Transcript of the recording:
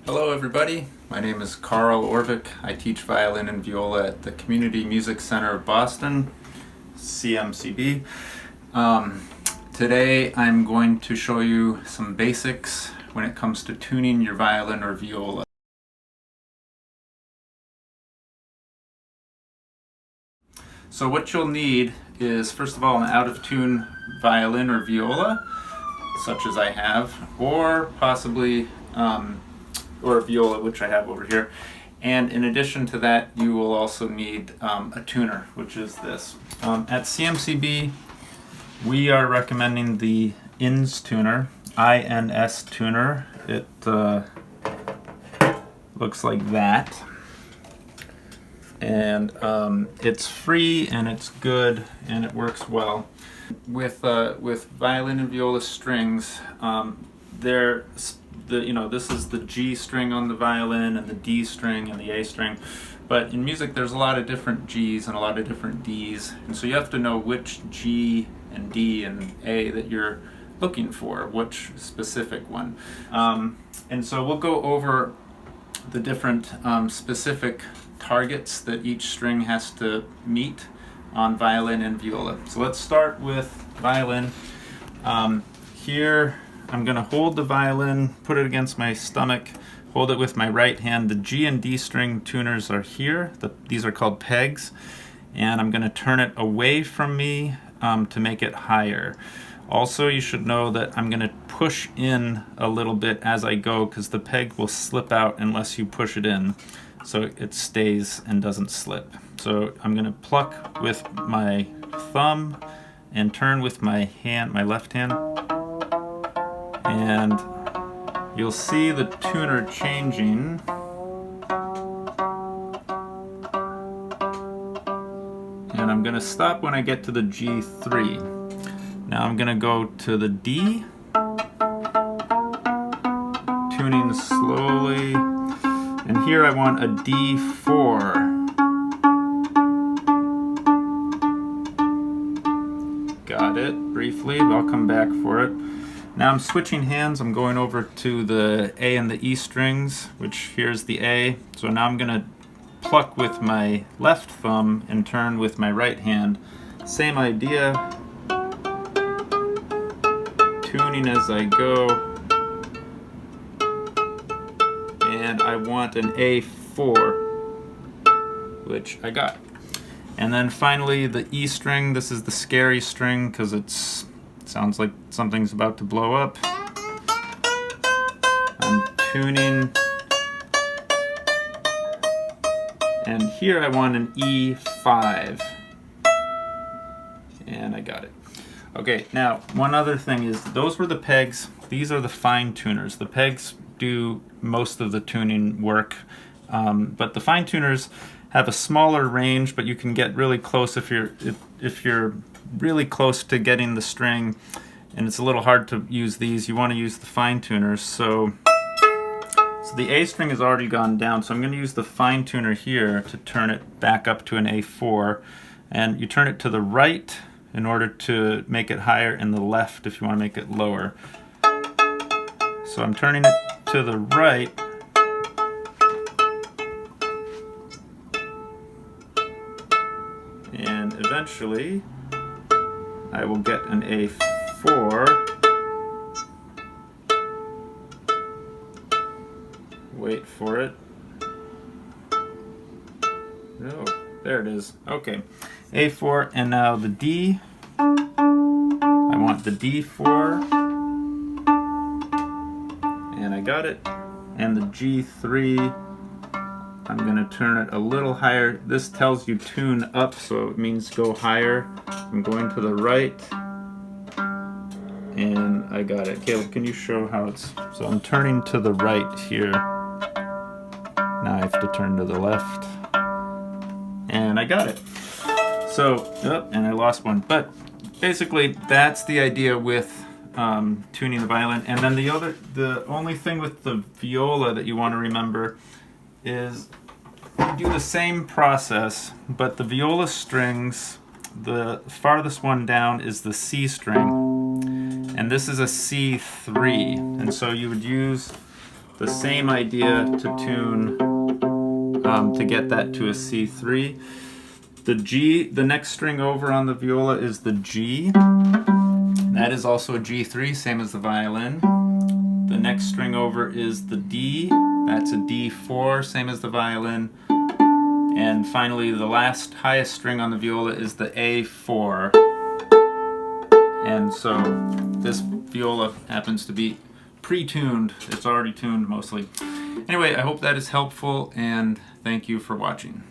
Hello everybody, my name is Karl Ørvik. I teach violin and viola at the Community Music Center of Boston, CMCB. Today I'm going to show you some basics when it comes to tuning your violin or viola. So what you'll need is, first of all, an out-of-tune violin or viola, such as I have, or possibly or a viola, which I have over here. And in addition to that, you will also need a tuner, which is this. At CMCB, we are recommending the insTuner, insTuner. It looks like that. And it's free and it's good and it works well. With violin and viola strings, this is the G string on the violin and the D string and the A string. But in music there's a lot of different G's and a lot of different D's, and so you have to know which G and D and A that you're looking for, which specific one. And so we'll go over the different specific targets that each string has to meet on violin and viola. So let's start with violin. Here I'm going to hold the violin, put it against my stomach, hold it with my right hand. The G and D string tuners are here. These are called pegs. And I'm going to turn it away from me to make it higher. Also, you should know that I'm going to push in a little bit as I go, because the peg will slip out unless you push it in, so it stays and doesn't slip. So I'm going to pluck with my thumb and turn with my hand, my left hand. And you'll see the tuner changing. And I'm going to stop when I get to the G3. Now I'm going to go to the D, tuning slowly. And here I want a D4. Got it, briefly, I'll come back for it. Now I'm switching hands. I'm going over to the A and the E strings, which here's the A. So now I'm going to pluck with my left thumb and turn with my right hand. Same idea. Tuning as I go. And I want an A4, which I got. And then finally the E string. This is the scary string because it sounds like something's about to blow up. I'm tuning. And here I want an E5. And I got it. Okay, now one other thing is, those were the pegs. These are the fine tuners. The pegs do most of the tuning work, but the fine tuners have a smaller range, but you can get really close if you're really close to getting the string, and it's a little hard to use these. You want to use the fine tuners. So the A string has already gone down, so I'm going to use the fine tuner here to turn it back up to an A4, and you turn it to the right in order to make it higher, and the left if you want to make it lower. So I'm turning it to the right. And eventually I will get an A4. Wait for it. Oh, there it is. Okay. A4, and now the D. I want the D4. And I got it. And the G3. I'm going to turn it a little higher. This tells you tune up, so it means go higher. I'm going to the right, and I got it. Caleb, can you show how it's... So I'm turning to the right here. Now I have to turn to the left, and I got it. So, and I lost one. But basically, that's the idea with tuning the violin. And then the only thing with the viola that you want to remember is you do the same process, but the viola strings, the farthest one down is the C string, and this is a C3, and so you would use the same idea to tune, to get that to a C3. The G, the next string over on the viola is the G. That is also a G3, same as the violin. The next string over is the D. That's a D4, same as the violin. And finally, the last highest string on the viola is the A4. And so this viola happens to be pre-tuned. It's already tuned mostly. Anyway, I hope that is helpful, and thank you for watching.